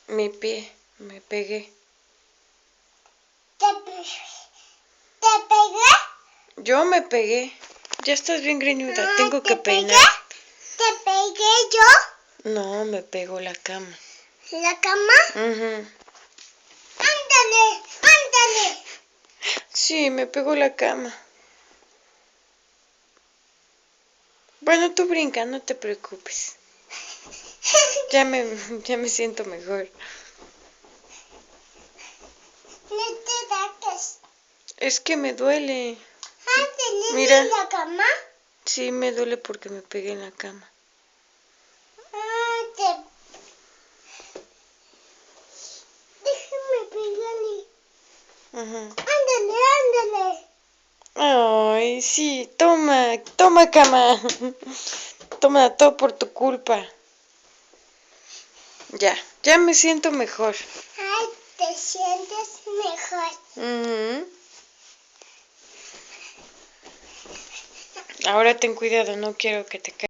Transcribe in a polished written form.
Mi pie, me pegué. ¿Te pegué? Yo me pegué. Ya estás bien greñuda, tengo que peinar. ¿Te pegué yo? No, me pegó la cama. ¿La cama? Ándale. Ándale. Sí, me pegó la cama. Bueno, tú brinca, no te preocupes. Ya me siento mejor. No te saques. Es que me duele. ¿Te Mira. duele la cama? Sí, me duele porque me pegué en la cama. Déjame pegarle. Ajá. Ándale. Ay, sí, toma, cama. Toma todo por tu culpa. Ya me siento mejor. Ay, te sientes mejor. Ahora ten cuidado, no quiero que te caigas.